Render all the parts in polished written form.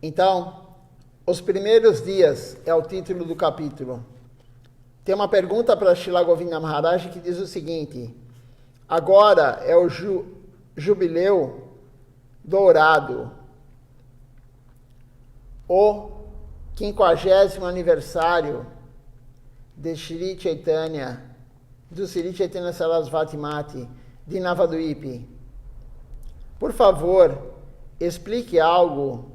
Então, os primeiros dias é o título do capítulo. Tem uma pergunta para Srila Govinda Maharaj que diz o seguinte: agora é o jubileu dourado, o 50º aniversário de Shri Chaitanya, do Shri Chaitanya Sarasvati Mati, de Navadvipa. Por favor, explique algo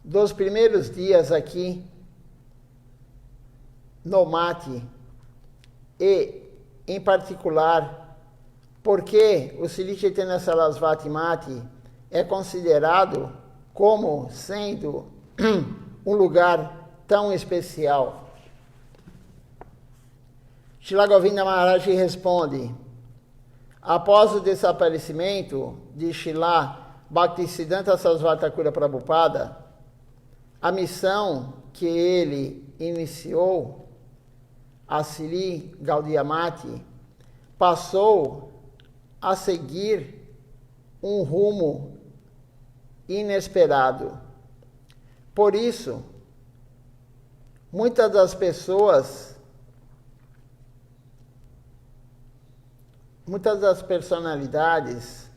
dos primeiros dias aqui no Mati e, em particular, por que o Shri Chaitanya Sarasvati Mati é considerado como sendo um lugar tão especial. Srila Govinda Maharaj responde: após o desaparecimento de Srila Bhaktisiddhanta Sarasvati Thakura Prabhupada, a missão que ele iniciou, a Sri Gaudiya Mati, passou a seguir um rumo inesperado. Por isso, muitas das pessoas, muitas das personalidades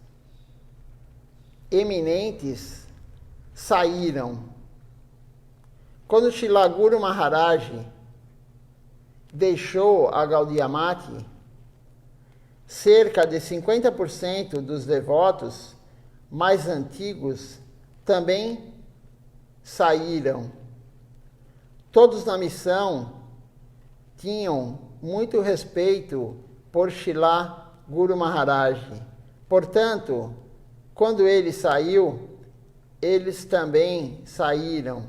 eminentes saíram. Quando Srila Guru Maharaj deixou a Gaudiya Mati, cerca de 50% dos devotos mais antigos também saíram. Todos na missão tinham muito respeito por Srila Guru Maharaj. Portanto, quando ele saiu, eles também saíram.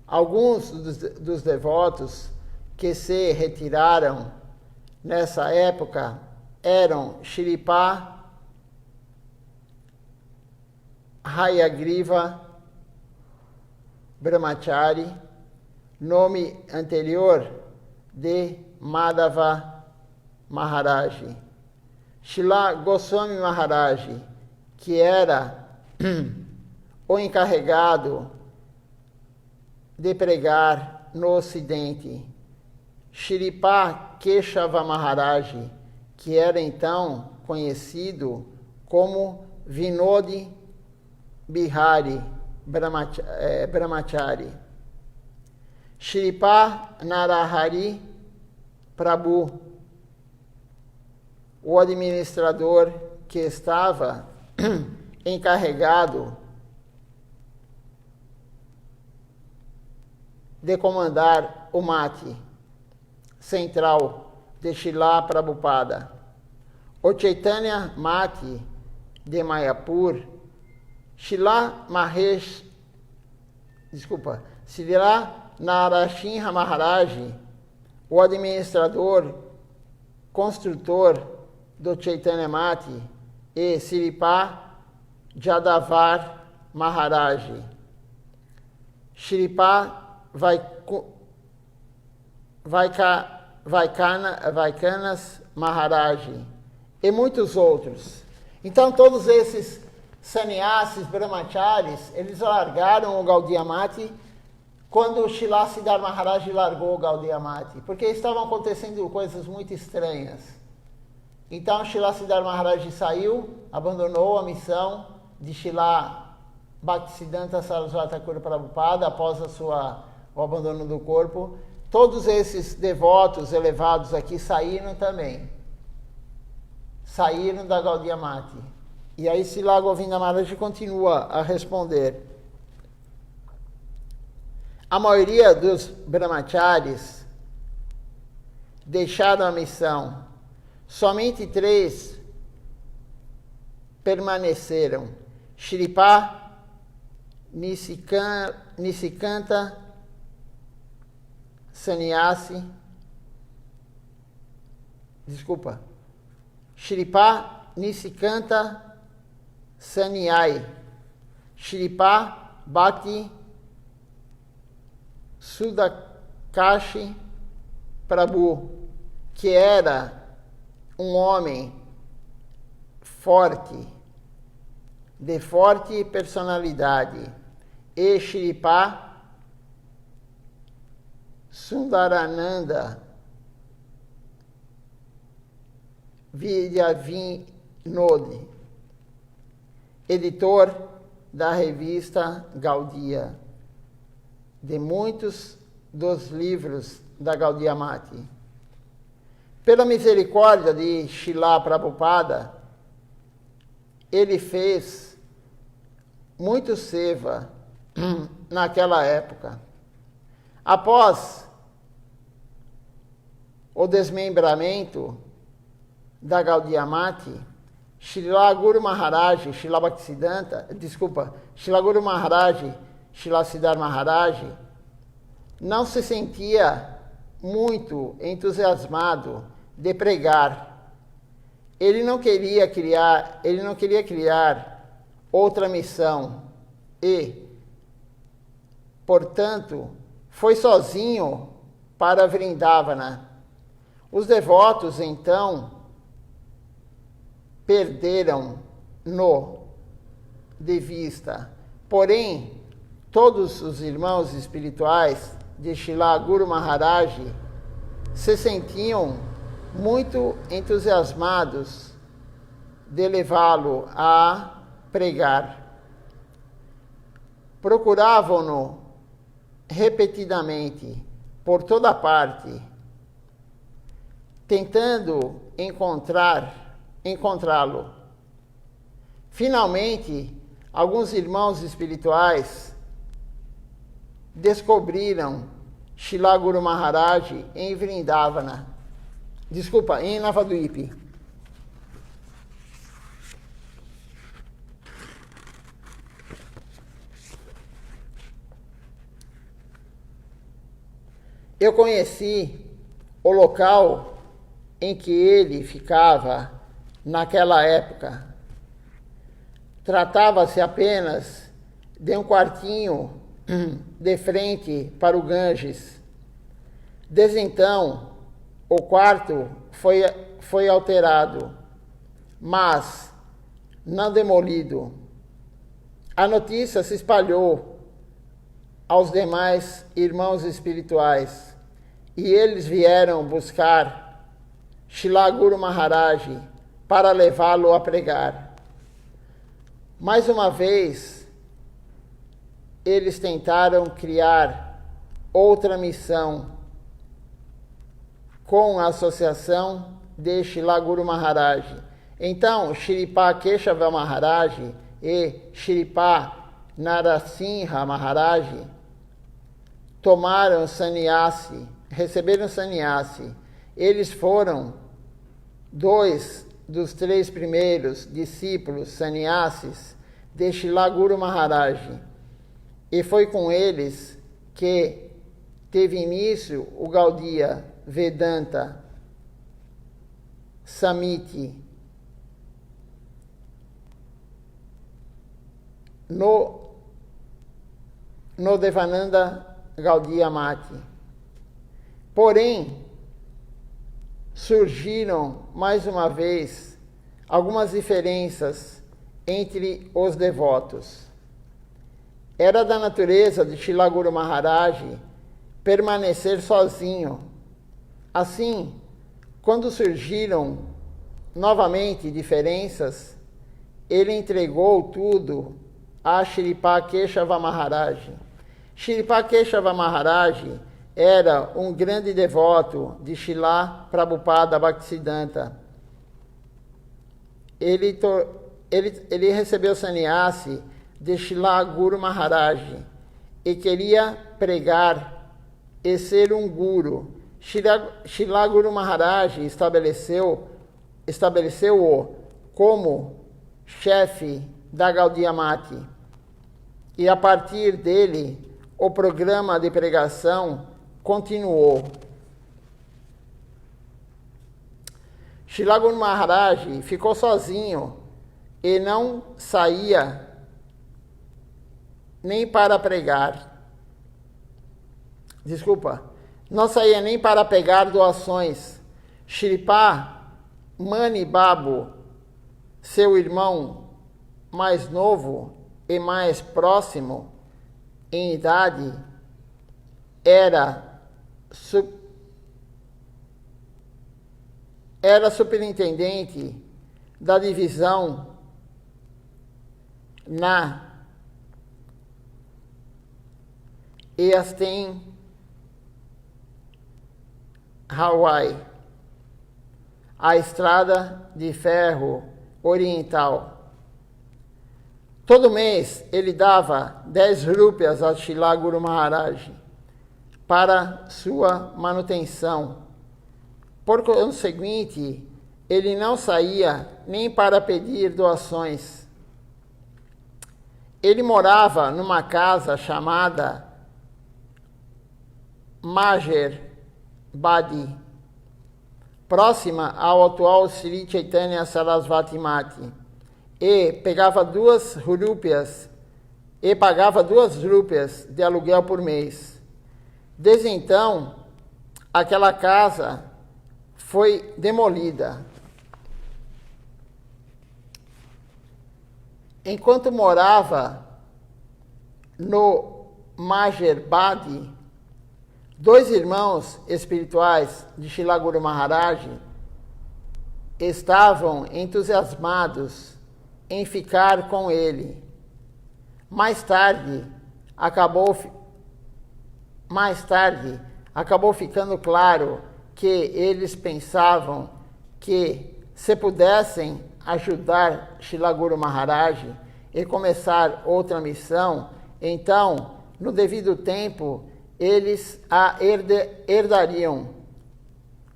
Alguns dos devotos que se retiraram nessa época eram Shripa Hayagriva Brahmachari, nome anterior de Madhava Maharaj. Srila Goswami Maharaj, que era o encarregado de pregar no Ocidente. Shripa Keshava Maharaj, que era então conhecido como Vinod Bihari Brahmachari. Shripa Narahari Prabhu, o administrador que estava encarregado de comandar o Mati central de Srila Prabhupada. O Chaitanya Mati de Mayapur, Srila Narashinha Maharaj, o administrador, construtor do Chaitanya Mati, e Sripa Jadavar Maharaj, Shripa Vaikanas Maharaj e muitos outros. Então todos esses sannyasis, brahmacharis, eles largaram o Gaudiya Mati quando o Srila Siddhar Maharaj largou o Gaudiya Mati, porque estavam acontecendo coisas muito estranhas. Então Srila Siddhar Maharaj saiu, abandonou a missão de Srila Bhaktisiddhanta Sarasvati Thakura Prabhupada após o abandono do corpo. Todos esses devotos elevados aqui saíram também. Saíram da Gaudiya Mati. E aí Srila Govinda Maharaj continua a responder. A maioria dos brahmacharis deixaram a missão. Somente 3 permaneceram. Shripa Nisikanta Sannyasi, Shripa Nisikanta Sannyai, Shripa Bhakti Sudakashi Prabhu, que era um homem forte, de forte personalidade, e Shripa Sundarananda Vidyavinod, editor da revista Gaudiya, de muitos dos livros da Gaudiya Mati. Pela misericórdia de Srila Prabhupada, ele fez muito seva naquela época. Após o desmembramento da Gaudiya Mati, Srila Guru Maharaj, Srila Guru Maharaj, Srila Siddhar Maharaj, não se sentia muito entusiasmado de pregar. Ele não queria criar outra missão e, portanto, foi sozinho para Vrindavana. Os devotos, então, perderam-no de vista. Porém, todos os irmãos espirituais de Srila Guru Maharaj se sentiam muito entusiasmados de levá-lo a pregar. Procuravam-no repetidamente por toda parte, tentando encontrá-lo. Finalmente, alguns irmãos espirituais descobriram Srila Guru Maharaj em Vrindavana. Em Navadvipa. Eu conheci o local em que ele ficava naquela época. Tratava-se apenas de um quartinho de frente para o Ganges. Desde então, o quarto foi alterado, mas não demolido. A notícia se espalhou aos demais irmãos espirituais e eles vieram buscar Srila Guru Maharaj para levá-lo a pregar. Mais uma vez, eles tentaram criar outra missão com a associação de Srila Guru Maharaj. Então, Shripa Keshava Maharaj e Shripa Narasimha Maharaj receberam sannyasi. Eles foram 2 dos 3 primeiros discípulos sannyasis de Srila Guru Maharaj. E foi com eles que teve início o Gaudiya Vedanta Samiti no Devananda Gaudiya Mati. Porém, surgiram mais uma vez algumas diferenças entre os devotos. Era da natureza de Srila Guru Maharaj permanecer sozinho. Assim, quando surgiram novamente diferenças, ele entregou tudo a Shripa Keshava Maharaj. Shripa Keshava Maharaj era um grande devoto de Srila Prabhupada Bhaktisiddhanta. Ele recebeu sannyasi de Srila Guru Maharaj e queria pregar e ser um guru. Srila Guru Maharaj estabeleceu-o como chefe da Gaudiya Mati. E a partir dele, o programa de pregação continuou. Srila Guru Maharaj ficou sozinho e não saía nem para pregar. Não saía nem para pegar doações. Shripa Mani Babu, seu irmão mais novo e mais próximo, em idade, era superintendente da divisão na Eastern Hawaii, a estrada de ferro oriental. Todo mês ele dava 10 rúpias a Srila Guru Maharaj para sua manutenção. Por conseguinte, ele não saía nem para pedir doações. Ele morava numa casa chamada Majer Badi, próxima ao atual Sri Chaitanya Sarasvati Mati, e pagava 2 rúpias de aluguel por mês. Desde então, aquela casa foi demolida. Enquanto morava no Majerbadi, 2 irmãos espirituais de Srila Guru Maharaj estavam entusiasmados em ficar com ele. Mais tarde, acabou ficando claro que eles pensavam que, se pudessem ajudar Srila Guru Maharaj e começar outra missão, então, no devido tempo, eles a herdariam.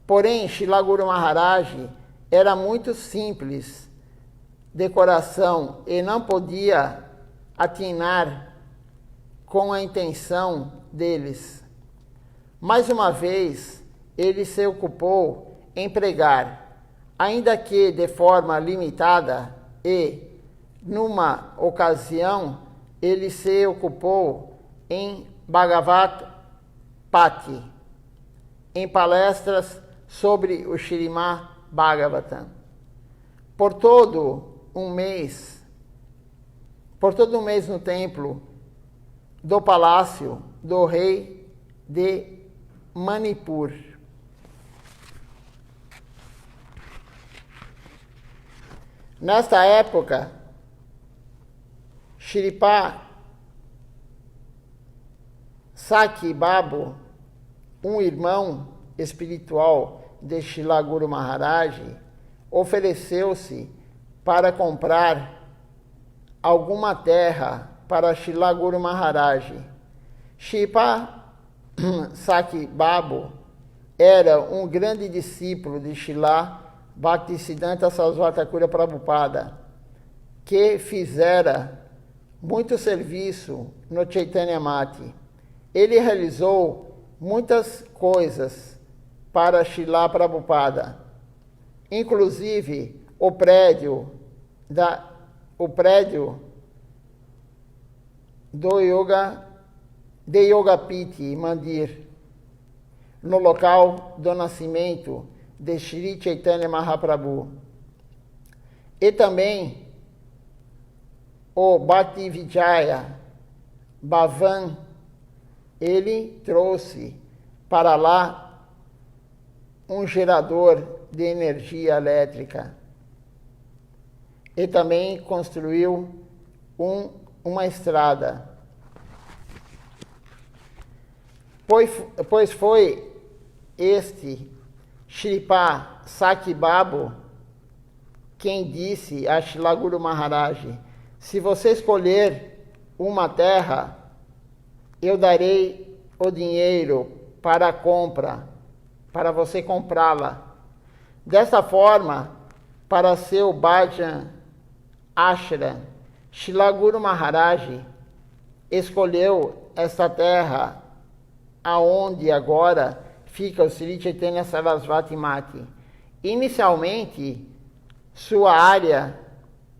Porém, Srila Guru Maharaj era muito simples de coração e não podia atinar com a intenção deles. Mais uma vez, ele se ocupou em pregar, ainda que de forma limitada, e, numa ocasião, ele se ocupou em Bhagavad Pati, em palestras sobre o Srimad Bhagavatam. Por todo um mês no templo do palácio do rei de Manipur. Nesta época, Shripad Saki Babu, um irmão espiritual de Srila Guru Maharaj, ofereceu-se para comprar alguma terra para Srila Guru Maharaj. Shripad Saki Babu era um grande discípulo de Srila Bhaktisiddhanta Sarasvati Thakur Prabhupada, que fizera muito serviço no Chaitanya Mati. Ele realizou muitas coisas para Srila Prabhupada, inclusive o prédio do Yogapiti Mandir, no local do nascimento de Sri Chaitanya Mahaprabhu. E também o Bhakti Vijaya Bhavan, ele trouxe para lá um gerador de energia elétrica. E também construiu uma estrada. Pois foi este Shripad Saki Babu quem disse a Srila Guru Maharaj: se você escolher uma terra, eu darei o dinheiro para a compra, para você comprá-la. Dessa forma, para seu Bhajan Ashram, Srila Guru Maharaj escolheu esta terra aonde agora fica o Sri Chaitanya Sarasvati Mati. Inicialmente, sua área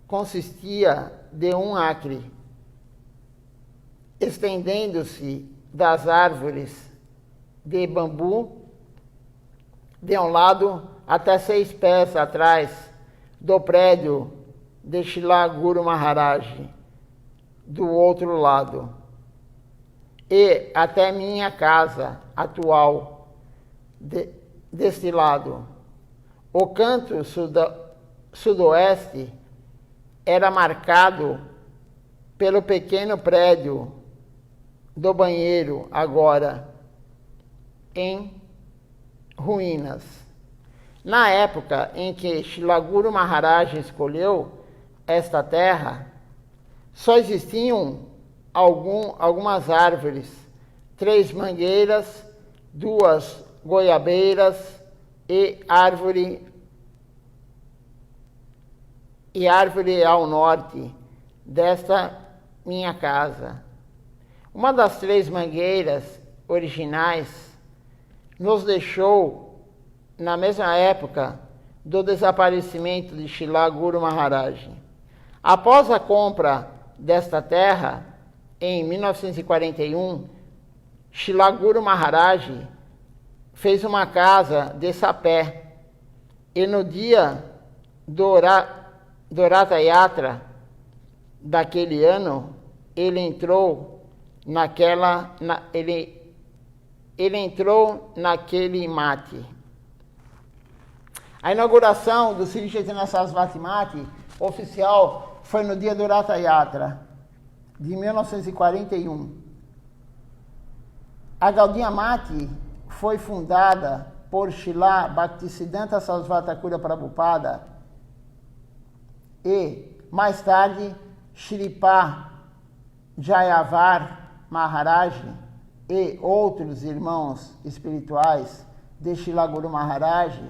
consistia de 1 acre, estendendo-se das árvores de bambu de um lado até 6 pés atrás do prédio de Srila Guru Maharaj, do outro lado. e até minha casa atual deste lado. O canto sudoeste era marcado pelo pequeno prédio do banheiro, agora em ruínas. Na época em que Shila Guru Maharaj escolheu esta terra, só existiam algumas árvores, 3 mangueiras, 2 goiabeiras e árvore ao norte desta minha casa. Uma das 3 mangueiras originais nos deixou na mesma época do desaparecimento de Shila Guru Maharaj. Após a compra desta terra, em 1941, Shila Guru Maharaj fez uma casa de sapé e no dia do Ratha Yatra daquele ano, ele entrou naquele mate. A inauguração do Sri Chaitanya Sarasvati Mati oficial foi no dia do Ratha Yatra de 1941. A Gaudiya Mati foi fundada por Srila Bhaktisiddhanta Sarasvati Thakur Prabhupada e, mais tarde, Shripa Jayavar Maharaj e outros irmãos espirituais de Shila Guru Maharaj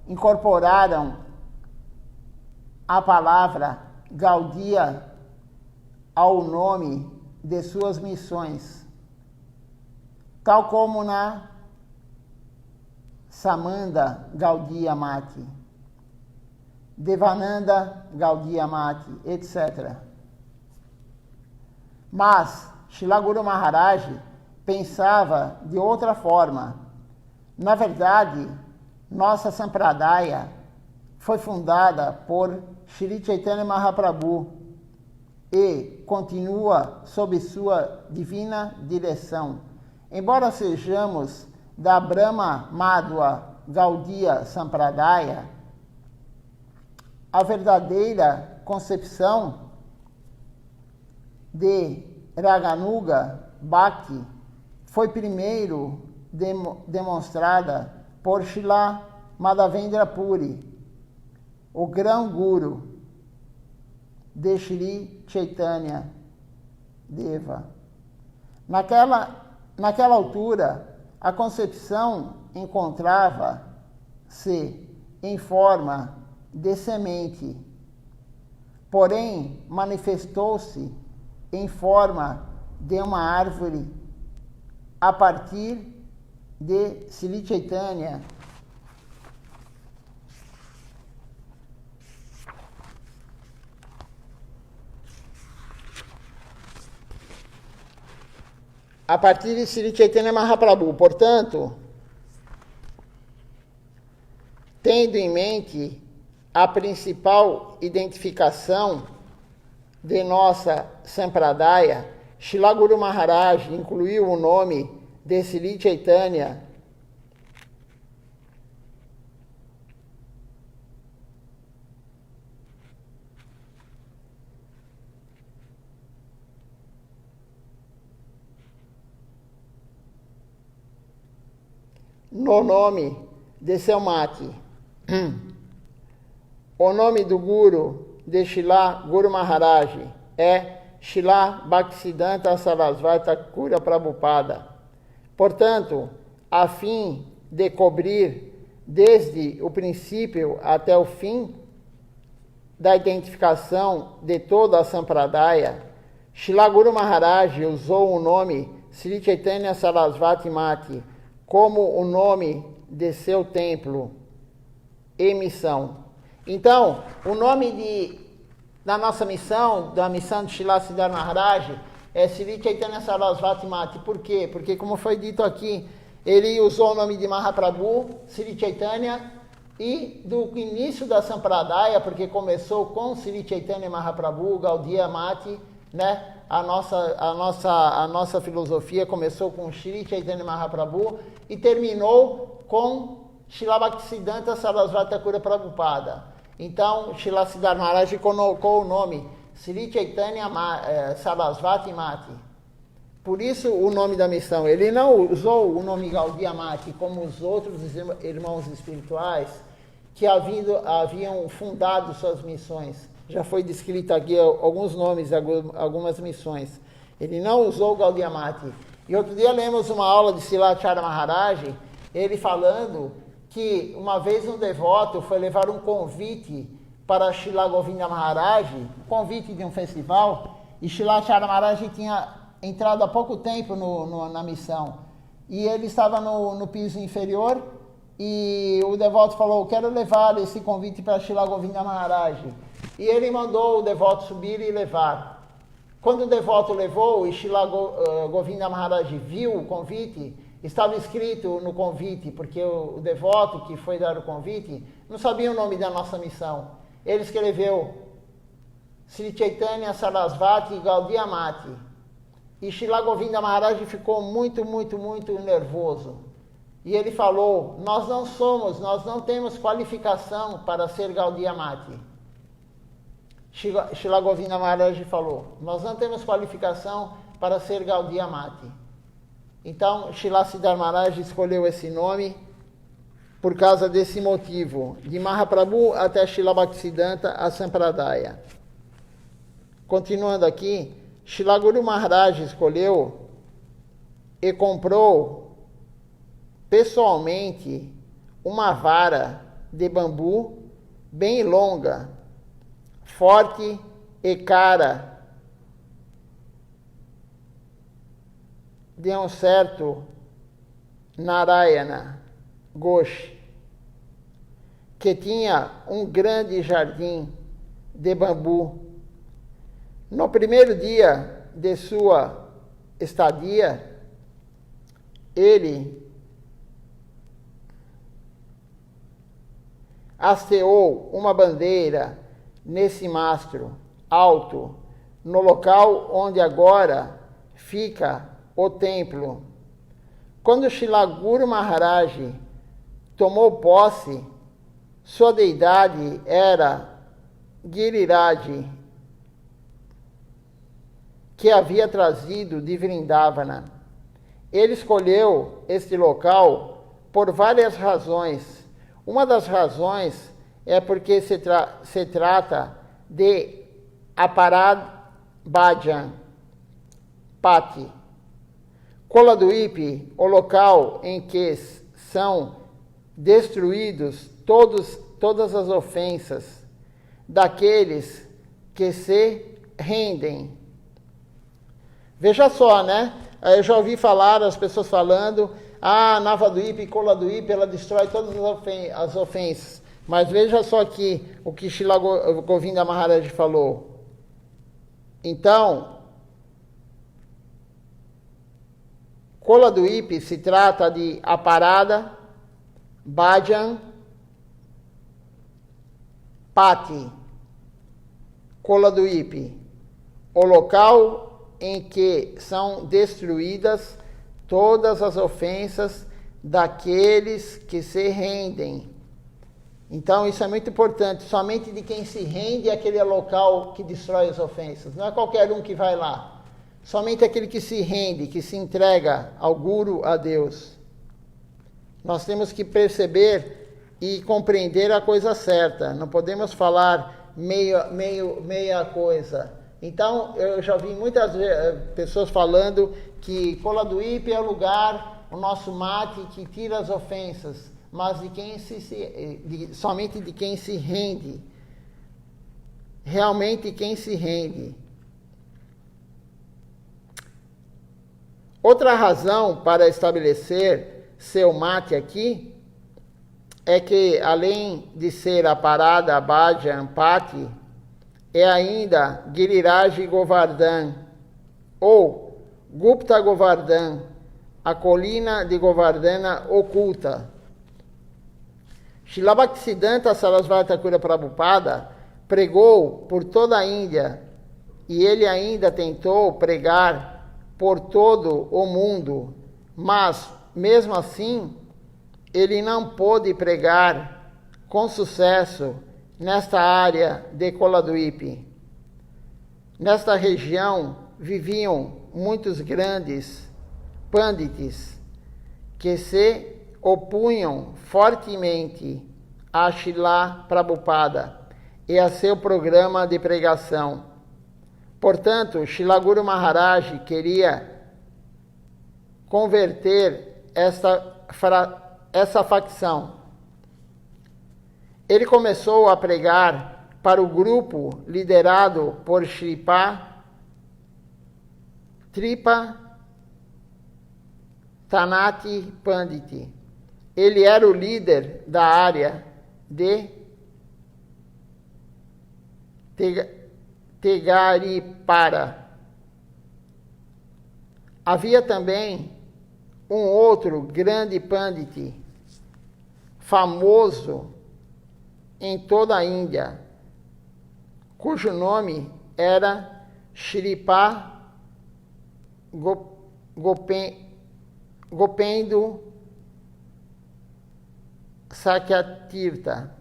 incorporaram a palavra Gaudiya ao nome de suas missões, tal como na Samanda Gaudiya Mati, Devananda Gaudiya Mati, etc. Mas Shila Guru Maharaj pensava de outra forma. Na verdade, nossa Sampradaya foi fundada por Shri Chaitanya Mahaprabhu e continua sob sua divina direção. Embora sejamos da Brahma Madhva Gaudiya Sampradaya, a verdadeira concepção de Raganuga Bhakti foi primeiro demonstrada por Srila Madhavendra Puri, o grão-guru de Shri Chaitanya Deva. Naquela altura, a concepção encontrava-se em forma de semente, porém manifestou-se em forma de uma árvore a partir de Sri Chaitanya. A partir de Sri Chaitanya Mahaprabhu. Portanto, tendo em mente a principal identificação de nossa Sampradaya, Shila Guru Maharaj incluiu o nome de Sri Chaitanya no nome de seu mate. O nome do Guru de Shila Guru Maharaj é Srila Bhaktisiddhanta Sarasvati Thakur Prabhupada. Portanto, a fim de cobrir desde o princípio até o fim da identificação de toda a Sampradaya, Shila Guru Maharaj usou o nome Sri Chaitanya Sarasvati Mati como o nome de seu templo e missão. Então, o nome da nossa missão, da missão de Srila Siddhar Maharaj, é Sri Chaitanya Sarasvati Mati. Por quê? Porque, como foi dito aqui, ele usou o nome de Mahaprabhu, Sri Chaitanya, e do início da Sampradaya, porque começou com Sri Chaitanya Mahaprabhu, Gaudiya Mati, né? a nossa filosofia começou com Shri Chaitanya Mahaprabhu e terminou com Srila Bhaktisiddhanta Sarasvati Thakura Prabhupada. Então, Srila Siddhartha Maharaj colocou o nome Sri Chaitanya Sarasvati Mati. Por isso o nome da missão. Ele não usou o nome Gaudiya Mati como os outros irmãos espirituais que haviam fundado suas missões. Já foi descrito aqui alguns nomes, algumas missões. Ele não usou Gaudiya Mati. E outro dia lemos uma aula de Silacharya Maharaj, ele falando que uma vez um devoto foi levar um convite para Srila Govinda Maharaj, um convite de um festival, e Silacharya Maharaj tinha entrado há pouco tempo na missão. E ele estava no piso inferior, e o devoto falou, quero levar esse convite para Srila Govinda Maharaj. E ele mandou o devoto subir e levar. Quando o devoto levou e Srila Govinda Maharaj viu o convite, estava escrito no convite, porque o devoto que foi dar o convite não sabia o nome da nossa missão. Ele escreveu Sri Chaitanya Sarasvati Gaudiya Mati. E Srila Govinda Maharaj ficou muito, muito, muito nervoso. E ele falou, nós não temos qualificação para ser Gaudiya Mati. Srila Govinda Maharaj falou, nós não temos qualificação para ser Gaudiya Mati. Então, Srila Siddhartha Maharaj escolheu esse nome por causa desse motivo, de Mahaprabhu até Srila Bhaktisiddhanta a Sampradaya. Continuando aqui, Srila Guru Maharaj escolheu e comprou pessoalmente uma vara de bambu bem longa, forte e cara, de um certo Narayana Ghosh, que tinha um grande jardim de bambu. No primeiro dia de sua estadia, ele hasteou uma bandeira nesse mastro alto, no local onde agora fica o templo. Quando Srila Guru Maharaj tomou posse, sua deidade era Giriraj, que havia trazido de Vrindavana. Ele escolheu este local por várias razões. Uma das razões é porque se trata de Aparad Bhajan Pati. Koladwip, o local em que são destruídos todas as ofensas daqueles que se rendem. Veja só, né? Eu já ouvi falar, as pessoas falando, Navadwip e Koladwip, ela destrói todas as ofensas. Mas veja só aqui o que Srila Govinda Maharaj falou. Então, Koladwip se trata de Aparada, Bhajan, Pati. Koladwip, o local em que são destruídas todas as ofensas daqueles que se rendem. Então isso é muito importante, somente de quem se rende é aquele local que destrói as ofensas, não é qualquer um que vai lá, somente aquele que se rende, que se entrega ao Guru, a Deus. Nós temos que perceber e compreender a coisa certa, não podemos falar meia coisa. Então, eu já vi muitas pessoas falando que Koladwip é o lugar, o nosso mate, que tira as ofensas, mas somente de quem se rende. Realmente quem se rende. Outra razão para estabelecer seu mate aqui é que, além de ser a parada Bhajan Pati, é ainda Giriraj Govardhan, ou Gupta Govardhan, a colina de Govardhana oculta. Srila Bhaktisiddhanta Sarasvati Thakura Prabhupada pregou por toda a Índia e ele ainda tentou pregar por todo o mundo, mas, mesmo assim, ele não pôde pregar com sucesso nesta área de Coladuípe. Nesta região viviam muitos grandes pândites que se opunham fortemente a Srila Prabhupada e a seu programa de pregação. Portanto, Srila Guru Maharaj queria converter essa facção. Ele começou a pregar para o grupo liderado por Shripa Tripa Tanati Pandit. Ele era o líder da área de Tegaripara. Havia também um outro grande Pandit, famoso em toda a Índia, cujo nome era Shripa Gopendo Sakyatirtha.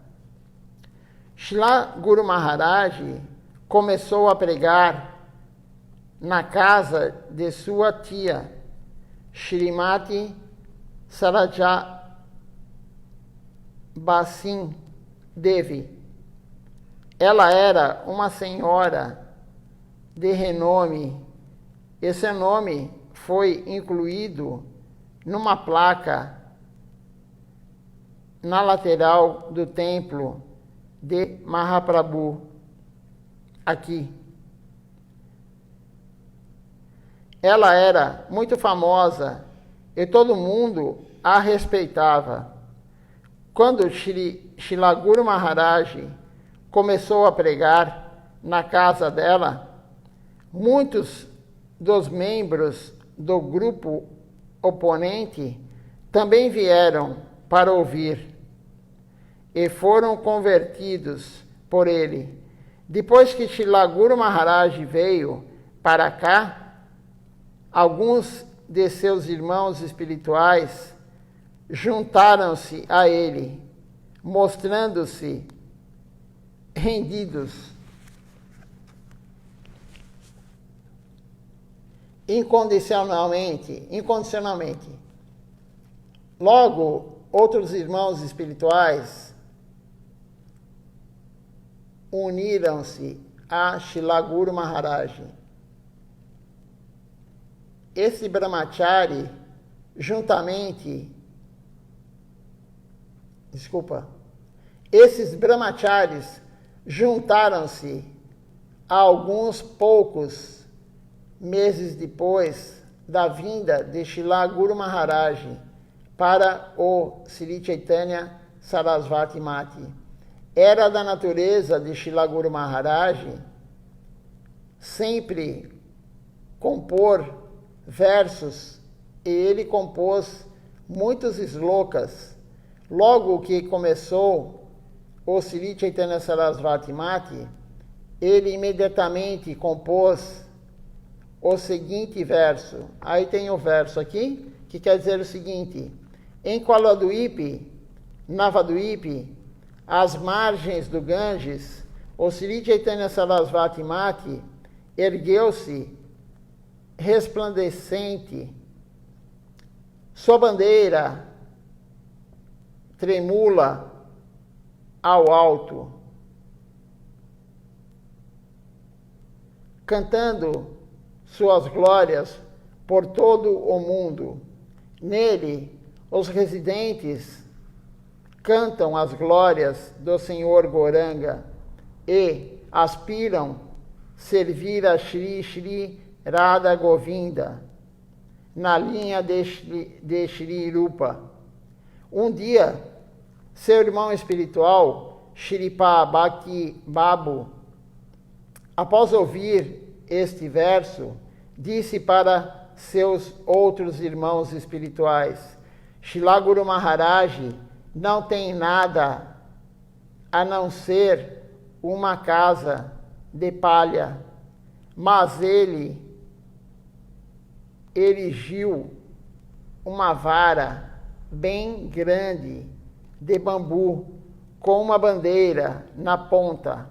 Srila Guru Maharaj começou a pregar na casa de sua tia, Shrimati Sarajabhasin Devi. Ela era uma senhora de renome. Esse nome foi incluído numa placa na lateral do templo de Mahaprabhu, aqui. Ela era muito famosa e todo mundo a respeitava. Quando Srila Guru Maharaj começou a pregar na casa dela, muitos dos membros do grupo oponente também vieram para ouvir e foram convertidos por ele. Depois que Srila Guru Maharaj veio para cá, alguns de seus irmãos espirituais juntaram-se a ele, mostrando-se rendidos incondicionalmente. Logo, outros irmãos espirituais uniram-se a Srila Guru Maharaj. Esse brahmachari, esses brahmacharis juntaram-se alguns poucos meses depois da vinda de Srila Guru Maharaj para o Sri Chaitanya Sarasvati Mati. Era da natureza de Srila Guru Maharaj sempre compor versos, e ele compôs muitos slokas. Logo que começou o Sri Chaitanya Sarasvati Mati, ele imediatamente compôs o seguinte verso. Aí tem o verso aqui, que quer dizer o seguinte: em Coladuípe, Navaduípe, às margens do Ganges, o Sri Chaitanya Sarasvati Mati ergueu-se resplandecente, sua bandeira tremula ao alto, cantando suas glórias por todo o mundo. Nele, os residentes cantam as glórias do Senhor Goranga e aspiram servir a Shri Shri Radha Govinda na linha de Shri Rupa. Um dia, seu irmão espiritual, Shripa Bhakti Babu, após ouvir este verso, disse para seus outros irmãos espirituais: Srila Guru Maharaj não tem nada a não ser uma casa de palha, Mas ele erigiu uma vara bem grande de bambu com uma bandeira na ponta.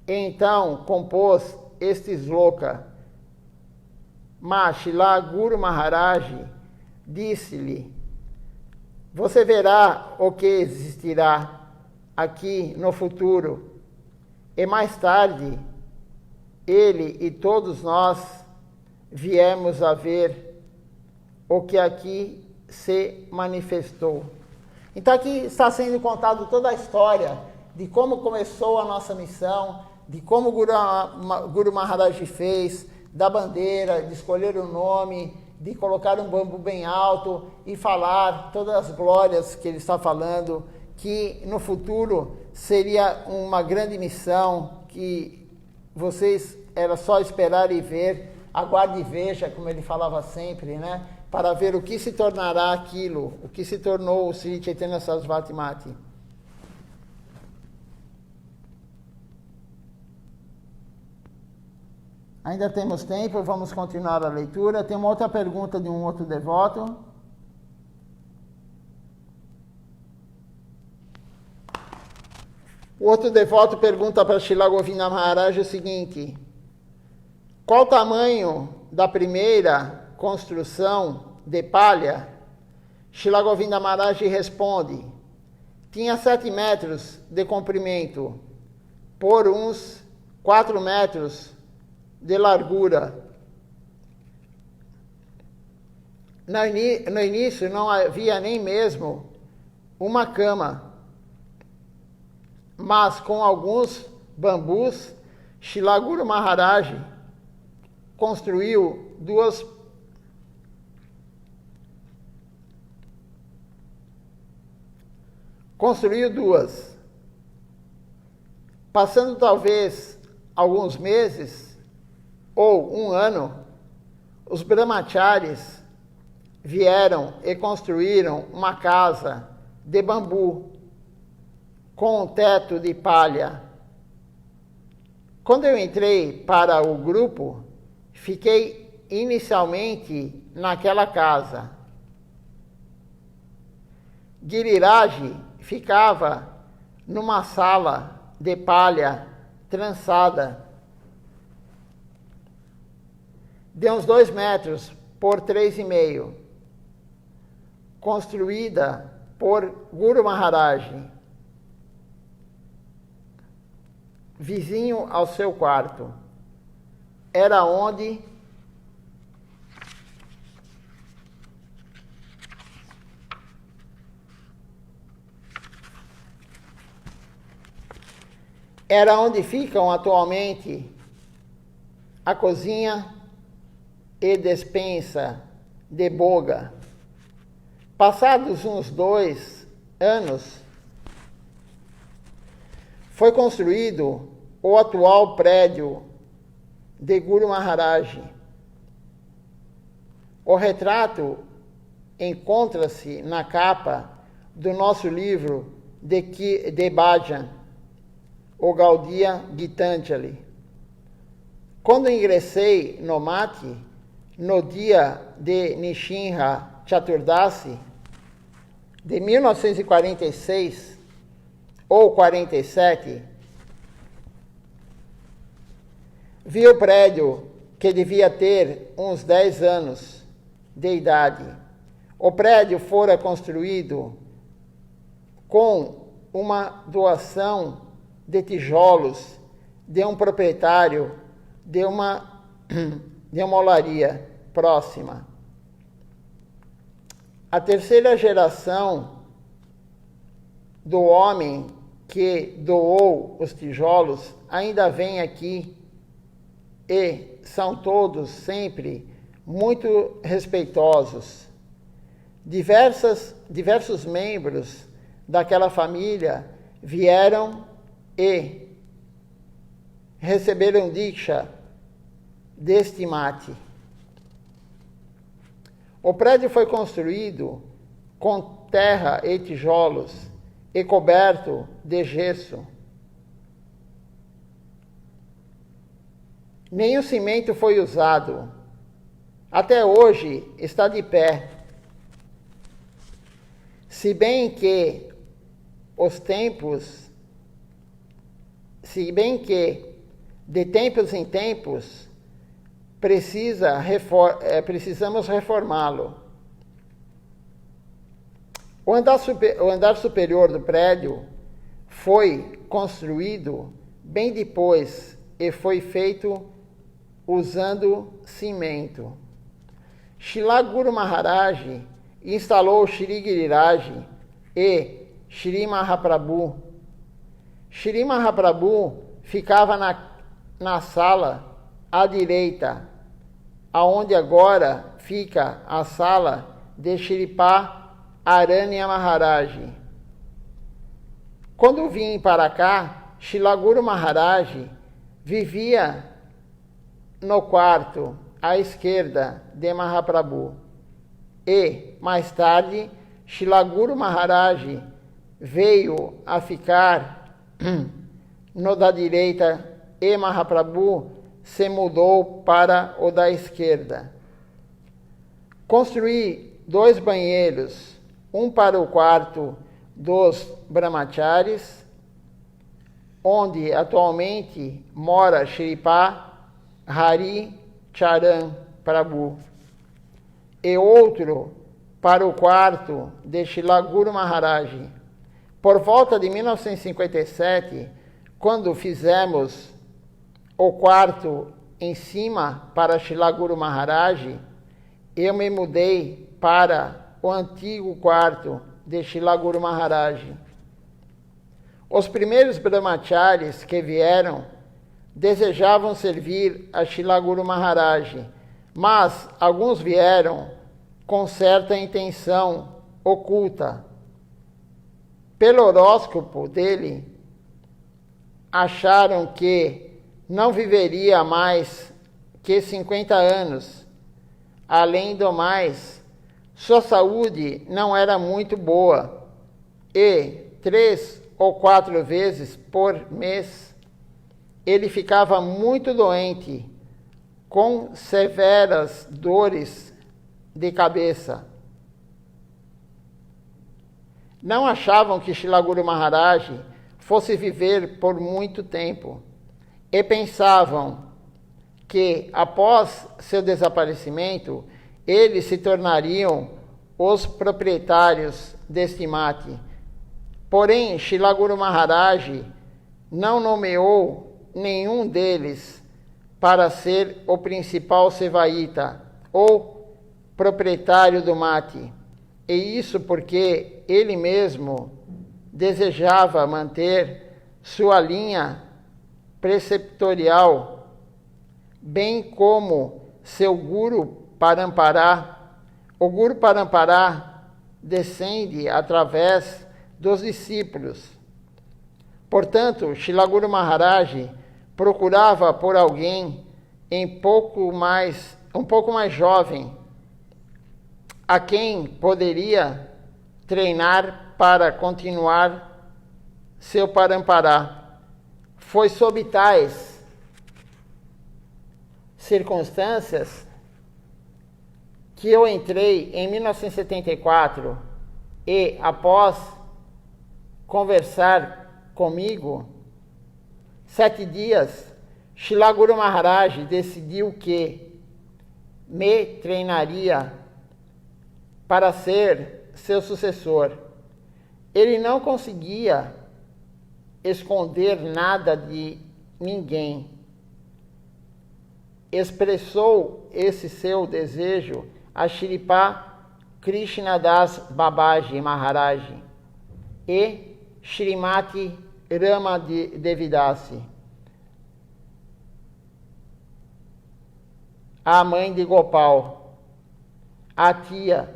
Então compôs este sloka. Mas Shila Guru Maharaj disse-lhe: você verá o que existirá aqui no futuro. E mais tarde, ele e todos nós viemos a ver o que aqui se manifestou. Então aqui está sendo contado toda a história de como começou a nossa missão, de como Guru Maharaj fez, da bandeira, de escolher o nome, de colocar um bambu bem alto e falar todas as glórias que ele está falando, que no futuro seria uma grande missão, que vocês era só esperar e ver, aguarde e veja, como ele falava sempre, né? Para ver o que se tornará aquilo, o que se tornou o Sri Chaitanya Sarasvati Mati. Ainda temos tempo, vamos continuar a leitura. Tem uma outra pergunta de um outro devoto. O outro devoto pergunta para Srila Govinda Maharaj o seguinte: qual o tamanho da primeira construção de palha? Srila Govinda Maharaj responde: tinha 7 metros de comprimento, por uns 4 metros de largura. No início não havia nem mesmo uma cama, mas com alguns bambus, Srila Guru Maharaj construiu duas Passando talvez alguns meses ou um ano, os brahmacharis vieram e construíram uma casa de bambu com um teto de palha. Quando eu entrei para o grupo, fiquei inicialmente naquela casa. Giriraj ficava numa sala de palha trançada de uns 2 metros por 3,5, construída por Guru Maharaj, vizinho ao seu quarto. Era onde ficam atualmente a cozinha e despensa de Boga. Passados uns 2 anos, foi construído o atual prédio de Guru Maharaj. O retrato encontra-se na capa do nosso livro de Bhajan, o Gaudiya Gitanjali. Quando ingressei no Mati, no dia de Nishinha Chaturdasi, de 1946 ou 47, vi o prédio que devia ter uns 10 anos de idade. O prédio fora construído com uma doação de tijolos de um proprietário de uma olaria próxima. A terceira geração do homem que doou os tijolos ainda vem aqui e são todos sempre muito respeitosos. Diversos membros daquela família vieram e receberam Diksha deste mate. O prédio foi construído com terra e tijolos e coberto de gesso. nenhum cimento foi usado. Até hoje está de pé. Se bem que de tempos em tempos precisamos reformá-lo. O andar superior do prédio foi construído bem depois e foi feito usando cimento. Shri Guru Maharaj instalou Shri Giriraj e Shri Mahaprabhu. Shri Mahaprabhu ficava na sala à direita, aonde agora fica a sala de Shripad Aranya Maharaj. Quando vim para cá, Shri Guru Maharaj vivia no quarto à esquerda de Mahaprabhu. E, mais tarde, Shri Guru Maharaj veio a ficar no da direita e Mahaprabhu se mudou para o da esquerda. Construí 2 banheiros, um para o quarto dos brahmacharis, onde atualmente mora Shripad Hari Charan Prabhu, e outro para o quarto de Shri Guru Maharaj. Por volta de 1957, quando fizemos o quarto em cima para Shri Guru Maharaj, eu me mudei para o antigo quarto de Shri Guru Maharaj. Os primeiros brahmacharis que vieram desejavam servir a Shri Guru Maharaj, mas alguns vieram com certa intenção oculta. Pelo horóscopo dele, acharam que não viveria mais que 50 anos. Além do mais, sua saúde não era muito boa e 3 ou 4 vezes por mês ele ficava muito doente, com severas dores de cabeça. Não achavam que Shri Guru Maharaj fosse viver por muito tempo e pensavam que, após seu desaparecimento, eles se tornariam os proprietários deste mate. Porém, Shri Guru Maharaj não nomeou nenhum deles para ser o principal sevaíta ou proprietário do mate. E isso porque ele mesmo desejava manter sua linha preceptorial, bem como seu Guru Parampara. O Guru Parampara descende através dos discípulos. Portanto, Shri Guru Maharaj procurava por alguém um pouco mais jovem, a quem poderia treinar para continuar seu Parampara. Foi sob tais circunstâncias que eu entrei em 1974 e, após conversar comigo 7 dias, Shri Guru Maharaj decidiu que me treinaria para ser seu sucessor. Ele não conseguia esconder nada de ninguém. Expressou esse seu desejo a Shripad Krishnadas Babaji Maharaj e Shrimati Rama Devidasi, a mãe de Gopal, a tia,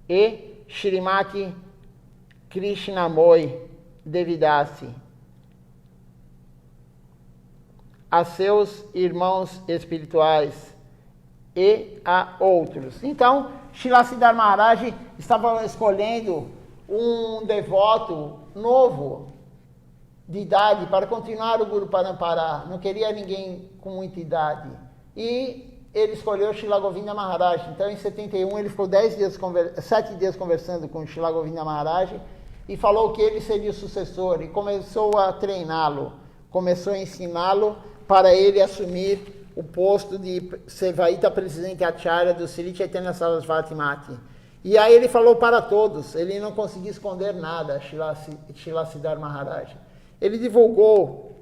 e Shrimati Krishnamoi Devidasi, a seus irmãos espirituais e a outros. Então, Srila Siddhar Maharaj estava escolhendo um devoto novo de idade para continuar o Guru Parampara, não queria ninguém com muita idade. E ele escolheu Srila Govinda Maharaj. Então, em 71, ele ficou 7 dias conversando com Srila Govinda Maharaj e falou que ele seria o sucessor e começou a treiná-lo, começou a ensiná-lo para ele assumir o posto de Sevaita Presidente Acharya do Sri Chaitanya Sarasvati Mati. E aí ele falou para todos, ele não conseguia esconder nada, Srila Siddhar Maharaj. Ele divulgou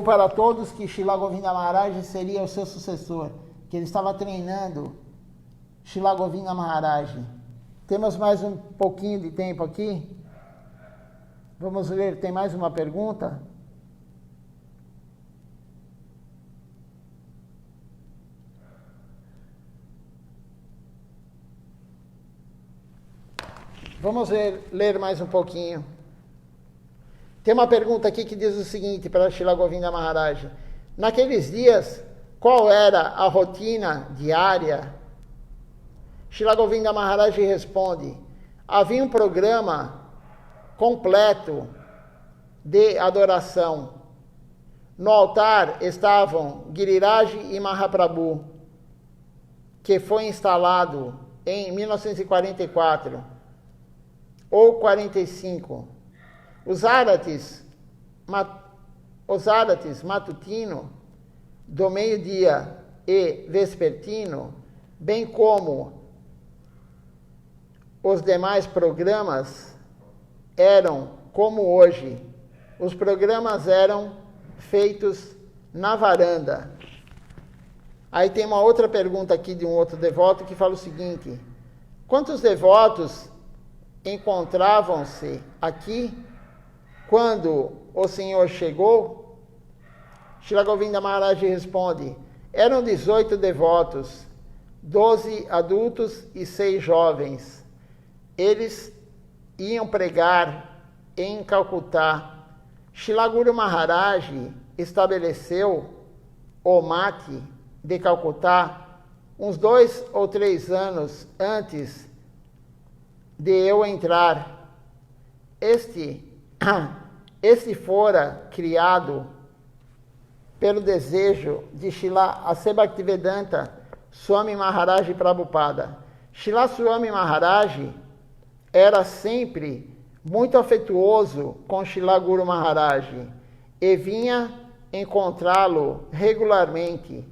para todos que Srila Govinda Maharaj seria o seu sucessor, que ele estava treinando Srila Govinda Maharaj. Temos mais um pouquinho de tempo aqui. Vamos ler, tem mais uma pergunta? Vamos ler mais um pouquinho. Tem uma pergunta aqui que diz o seguinte para Srila Govinda Maharaj. Naqueles dias, qual era a rotina diária? Srila Govinda Maharaj responde, havia um programa completo de adoração. No altar estavam Giriraj e Mahaprabhu, que foi instalado em 1944 ou 45. Os árates matutino, do meio-dia e vespertino, bem como os demais programas, eram como hoje. Os programas eram feitos na varanda. Aí tem uma outra pergunta aqui de um outro devoto que fala o seguinte: quantos devotos encontravam-se aqui quando o Senhor chegou? Srila Govinda Maharaj responde, eram 18 devotos, 12 adultos e 6 jovens. Eles iam pregar em Calcutá. Srila Guru Maharaj estabeleceu o mate de Calcutá uns 2 ou 3 anos antes de eu entrar. Este fora criado pelo desejo de Srila Asebhaktivedanta Swami Maharaj Prabhupada. Srila Swami Maharaj era sempre muito afetuoso com Srila Guru Maharaj e vinha encontrá-lo regularmente.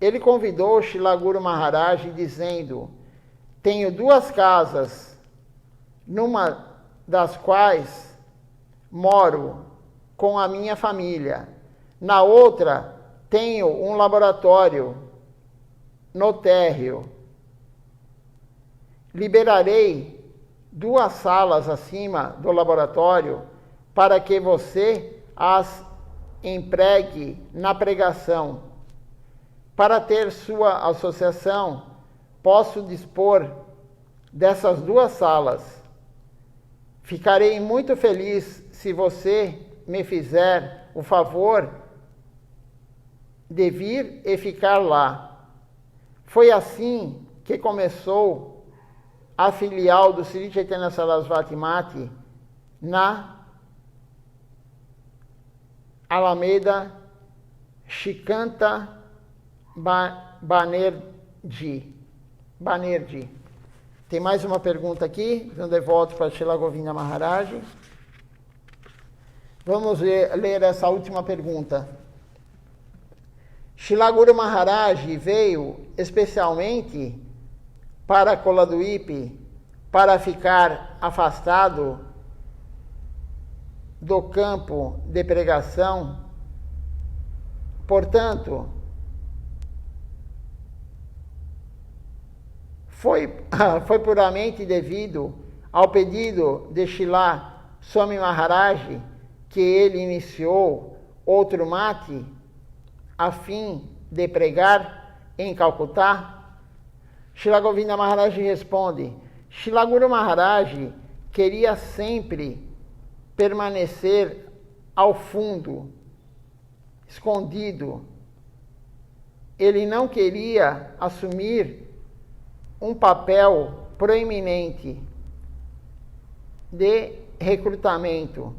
Ele convidou Srila Guru Maharaj dizendo, tenho 2 casas, numa das quais moro com a minha família. Na outra, tenho um laboratório no térreo. Liberarei 2 salas acima do laboratório para que você as empregue na pregação. Para ter sua associação, posso dispor dessas 2 salas. Ficarei muito feliz se você me fizer o favor de vir e ficar lá. Foi assim que começou a filial do Sri Chaitanya Sarasvati Mati na Alameda Shikanta Banerjee. Tem mais uma pergunta aqui, de um devoto para Srila Govinda Maharaj. Vamos ler essa última pergunta. Srila Guru Maharaj veio especialmente para Koladuipe para ficar afastado do campo de pregação. Portanto, foi puramente devido ao pedido de Srila Swami Maharaj que ele iniciou outro mate a fim de pregar em Calcutá. Srila Govinda Maharaj responde, Srila Guru Maharaj queria sempre permanecer ao fundo, escondido. Ele não queria assumir um papel proeminente de recrutamento.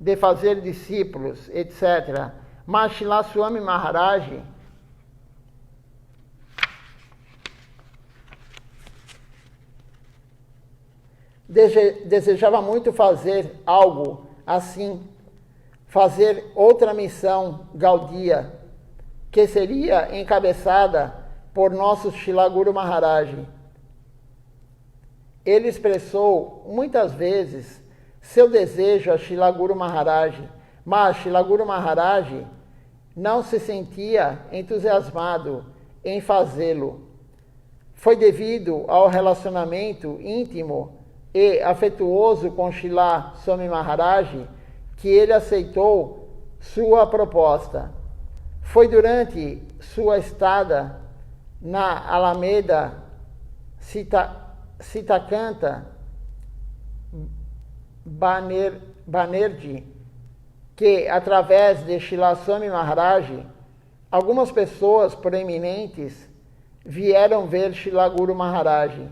de fazer discípulos, etc. Mas Srila Swami Maharaj desejava muito fazer algo assim, fazer outra missão Gaudiya, que seria encabeçada por nosso Srila Guru Maharaj. Ele expressou muitas vezes seu desejo a Srila Guru Maharaj, mas Srila Guru Maharaj não se sentia entusiasmado em fazê-lo. Foi devido ao relacionamento íntimo e afetuoso com Srila Swami Maharaj que ele aceitou sua proposta. Foi durante sua estada na Alameda Sitakanta Banerjee que, através de Srila Swami Maharaj, algumas pessoas proeminentes vieram ver Srila Guru Maharaj.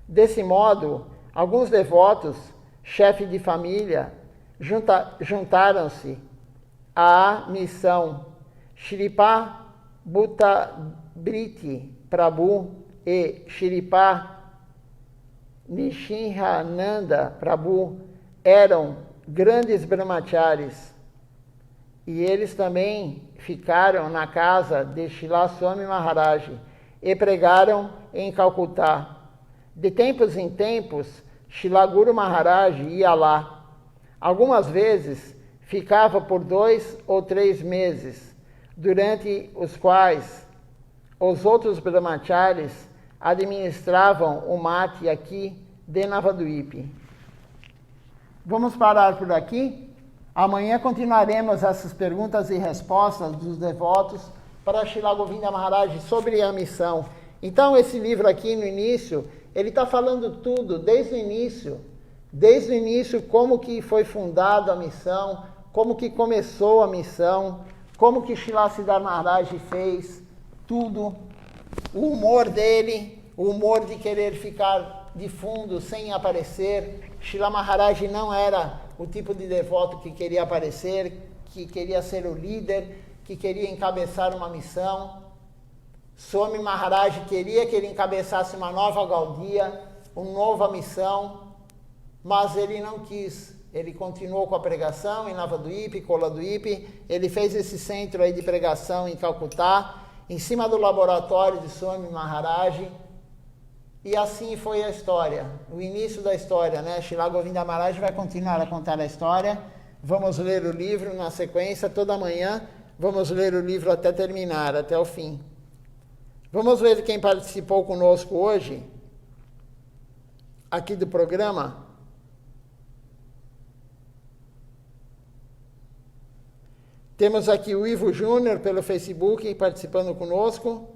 Desse modo, alguns devotos, chefes de família, juntaram-se à missão. Shripa Bhuttabriti Prabhu e Shripa Nishinhananda Prabhu eram grandes brahmacharis e eles também ficaram na casa de Srila Swami Maharaj e pregaram em Calcutá. De tempos em tempos, Srila Guru Maharaj ia lá. Algumas vezes ficava por 2 ou 3 meses, durante os quais os outros brahmacharis administravam o mate aqui de Navadvipa. Vamos parar por aqui. Amanhã continuaremos essas perguntas e respostas dos devotos para Srila Govinda Maharaj sobre a missão. Então, esse livro aqui no início, ele está falando tudo, desde o início, como que foi fundada a missão, como que começou a missão, como que Srila Siddhar Maharaj fez, tudo. O humor dele, o humor de querer ficar de fundo, sem aparecer. Srila Maharaj não era o tipo de devoto que queria aparecer, que queria ser o líder, que queria encabeçar uma missão. Swami Maharaj queria que ele encabeçasse uma nova Gaudiya, uma nova missão, mas ele não quis. Ele continuou com a pregação em Navadvipa, Koladvipa. Ele fez esse centro aí de pregação em Calcutá, em cima do laboratório de Swami Maharaj. E assim foi a história, o início da história, né? Srila Govinda Maharaj vai continuar a contar a história. Vamos ler o livro na sequência, toda manhã. Vamos ler o livro até terminar, até o fim. Vamos ver quem participou conosco hoje, aqui do programa. Temos aqui o Ivo Júnior pelo Facebook participando conosco.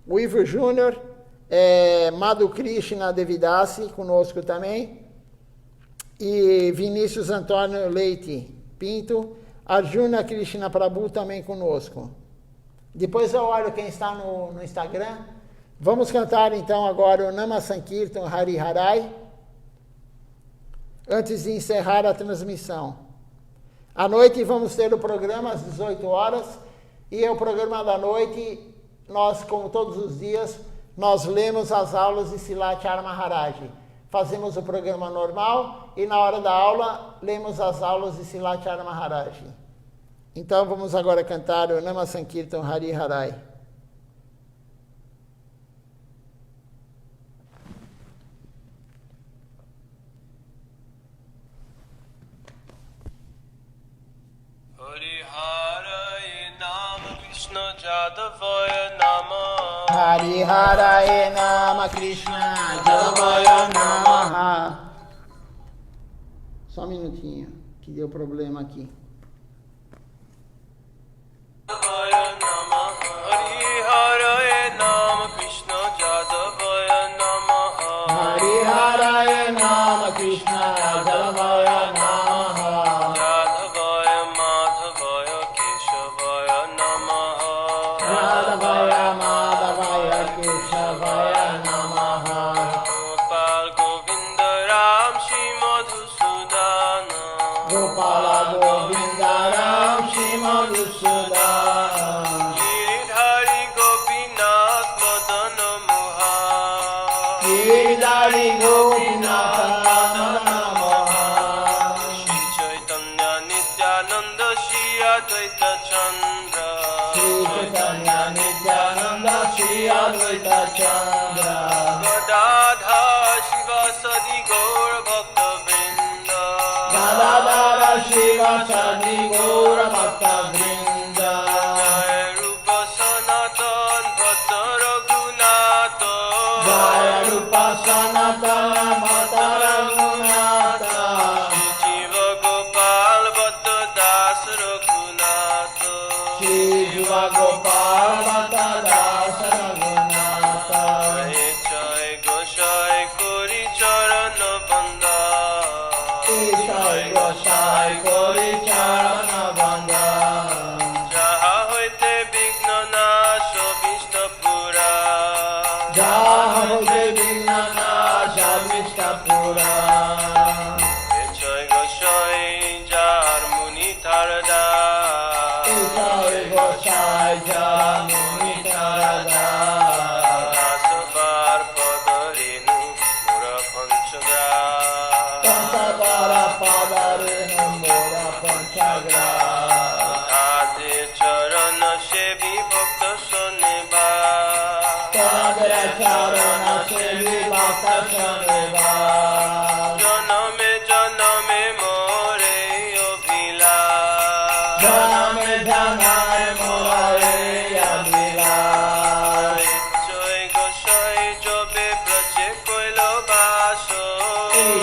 O Ivo Júnior, Madhu Krishna Devidasi conosco também. E Vinícius Antônio Leite Pinto. Arjuna Krishna Prabhu também conosco. Depois eu olho quem está no Instagram. Vamos cantar então agora o Nama Sankirtan Hari Harai, antes de encerrar a transmissão. À noite vamos ter o programa às 18 horas. E o programa da noite, nós, como todos os dias, nós lemos as aulas de Silachara Maharaj. Fazemos o programa normal e na hora da aula, lemos as aulas de Silachara Maharaj. Então vamos agora cantar o Nama Sankirtan Hari Harai. Hari Harai Nama Krishna Jadavaya Nama. Hari Harai Nama Krishna Jadavaya Nama. Só um minutinho, que deu problema aqui. Hari Harai Nama Krishna Jadavaya Nama. Hari Harai Nama Krishna Jadavaya Nama. Jadavaya Madhavaya Keshavaya Nama. Jadavaya Madhavaya Keshavaya Namaha. Gopal Govinda Ram Shri Madhusudana. Gopala Giridhari Gopinatha Namaha. Shri Chaitanya Nityananda Shri Advaita Chandra. Shri Chaitanya Nityananda Shri Advaita Chandra. Gadadha Shivasadi Gaur Bhakta Vrinda. Gadadhara Shiva Sadi Gaura Bhakta Vrinda. Jai Rupa Sanatan Bhatta Raghunatha. Jaya Rupa Sanatana Bhatta Raghunatha. Shri Jiva Gopal Bhatta Das Raghunatha. Shri Jiva Gopal Bhatta Das Raghunatha. Jai Goshai Kori Charana Banda. Jai Gosai Kori Charana Banda. যাহা হইতে বিঘ্ন নাশ বিষ্ণুপুরা। Jaha Hoje Vignana Shavishta Pura. জয় গোসাই যার মুনি Tarda. Jai Gosai Jamuni Tarada. দাসবার পদ রেণু পুরা পঞ্চগ্রা। Panchatara Padarenu Mora Panchagra. আদে চরণ সেবি ভক্ত শোনেবা। Pagra Charana Sevi Bhakta Shaneva. জনমে জনমে মোরে অভিলা। Janame Janame Morare Abhila. জয় গোসাই জবে ব্রজে কইল বাস।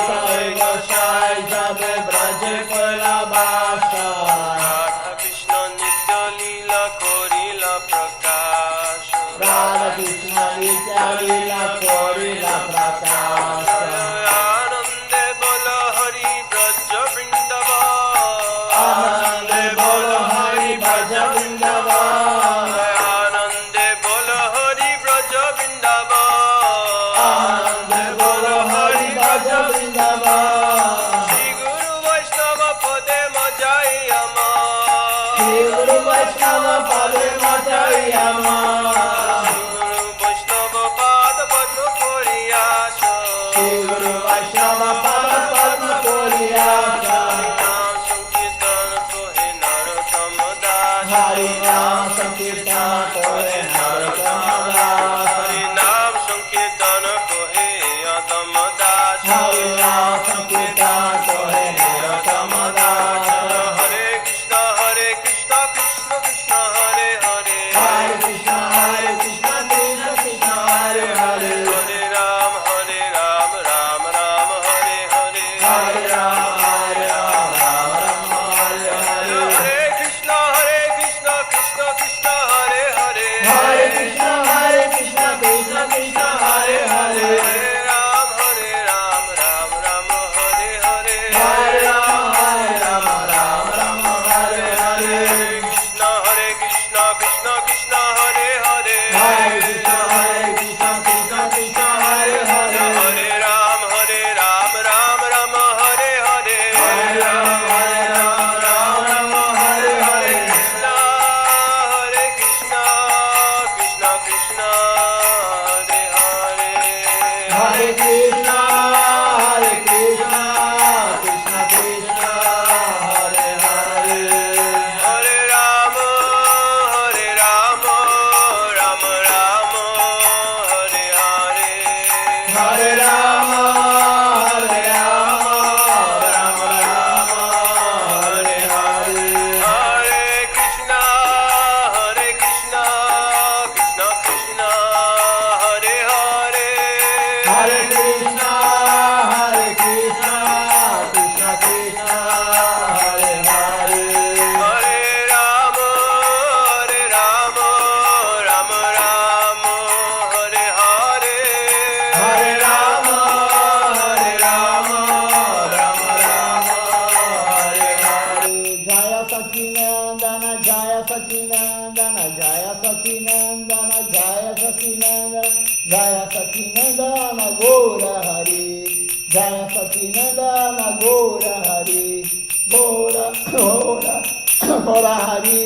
Jai Gosai Jabe Braje Koila Basa. Radha কৃষ্ণ নিত্য লীলা করিলা প্রকাশ। Radha Krishna Nitya Lila Korila Prakasha. আনন্দে বল হরি ব্রজ Vrindavan. Anande Bolo Hari Bhaja Vrindavan. আনন্দে বল হরি ব্রজ Vrindavan. Anande Bolo Hari Bhaja Vrindavan. Shri গুরু বৈষ্ণব পদে মজাই আমার। Shri Guru Vaishnava Pade Matai Amar. গুরু বৈষ্ণব পাদ পদ্ম করিয়াস। Shri Guru Vaishnava Pada Padma Koriyasa. নাম সংকীর্তন কোহে নরোত্তম Das. Hari Nam Sankirtana Kore Narottama Das. Hari নাম সংকীর্তন কোহে অদম Das. Hari Nam Sankirtana Kore Narottama Das. Hare কৃষ্ণ কৃষ্ণ কৃষ্ণ হরে Hare. Hare Krishna Krishna Krishna Hare Hare. Hare রাম রাম রাম হরে Hare. Hare Ram Hare Ram Ram Ram Hare Hare. Hare কৃষ্ণ কৃষ্ণ কৃষ্ণ হরে Hare. Hare Krishna Krishna Krishna Hare Hare. Hare রাম রাম রাম হরে Hare. Hare Ram Hare Ram Ram Ram Hare Hare. Hare কৃষ্ণ কৃষ্ণ কৃষ্ণ হরে Hare. Hare Krishna Krishna Krishna Hare Hare. Hare রাম রাম রাম হরে Hare. Hare Ram Hare Ram Ram Ram Hare Hare. Krishna Hare কৃষ্ণ কৃষ্ণ কৃষ্ণ হরে Hare. Hare Krishna Krishna Krishna Hare Hare. Hare রাম রাম রাম হরে Hare. Hare Rama Hare Rama Rama Rama Hare Hare. Hare কৃষ্ণ কৃষ্ণ কৃষ্ণ হরে Hare. Hare Krishna Krishna Krishna Hare Hare. Hare রাম রাম রাম হরে Hare. Hare Rama Hare Rama Rama Rama Hare Hare. Jaya Sakinandana Jaya Sakinandana Jaya Sakinandana Jaya Sakinandana Jaya Sakinandana Gora Hari. Jaya Sakinandana Gora Hari. Gora Gora Gora Hari.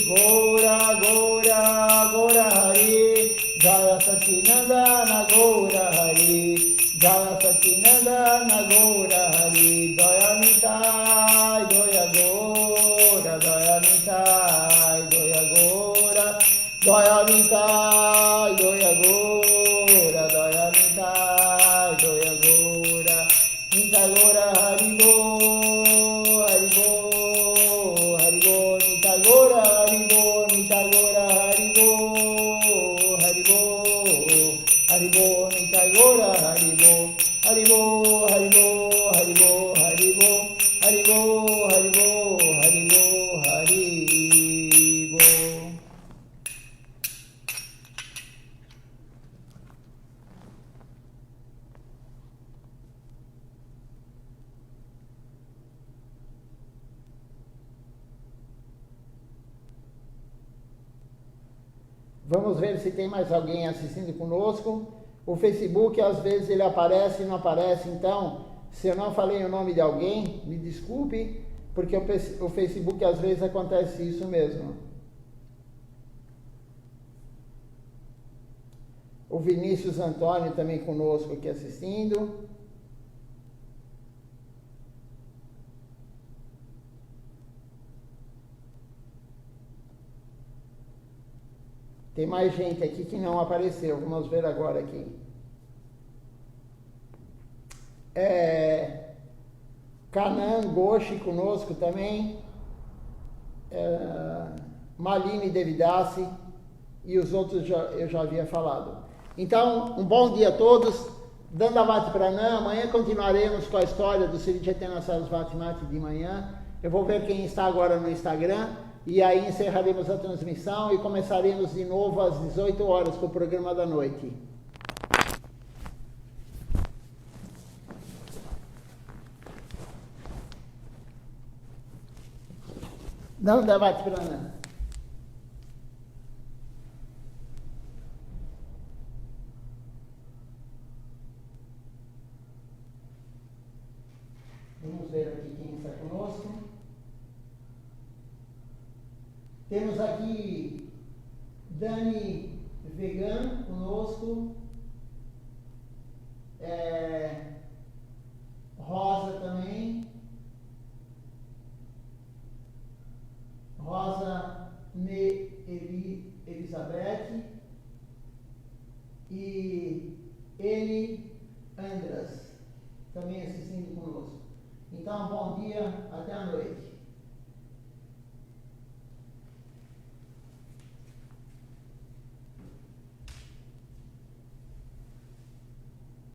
Gora Gora Gora Hari. Jaya Sakinandana Gora Hari. Jaya Satinandana Gaura Hari Daya Nitai Daya Gora Daya Nitai Daya Gora Daya Nitai Daya Gora Daya Nitai Daya Gora Nitai Gora Hari Bo Hari Bo Hari Bo Nitai Gora Hari Bo Nitai Gora Hari Bo Hari Bo Hari Bo Nitai Gora Hari Bo Hari Bo Hari Bo Hari Bo Hari Bo Hari Bo Hari Bo Hari Bo Hari Bo. Vamos ver se tem mais alguém assistindo conosco. O Facebook, às vezes, ele aparece e não aparece. Então, se eu não falei o nome de alguém, me desculpe, porque o Facebook, às vezes, acontece isso mesmo. O Vinícius Antônio também conosco aqui assistindo. Tem mais gente aqui que não apareceu. Vamos ver agora aqui. Canan Goshi conosco também. Malini Devidassi. E os outros eu já havia falado. Então, um bom dia a todos. Dandavati Pranam. Amanhã continuaremos com a história do Sri Chaitanya Sarasvati Mati de manhã. Eu vou ver quem está agora no Instagram. E aí encerraremos a transmissão e começaremos de novo às 18 horas com o programa da noite. Não debate para nada. Vamos ver aqui quem está conosco. Temos aqui Dani Vegan conosco, Rosa também, Rosa Elizabeth e N Andras também assistindo conosco. Então, bom dia, até a noite.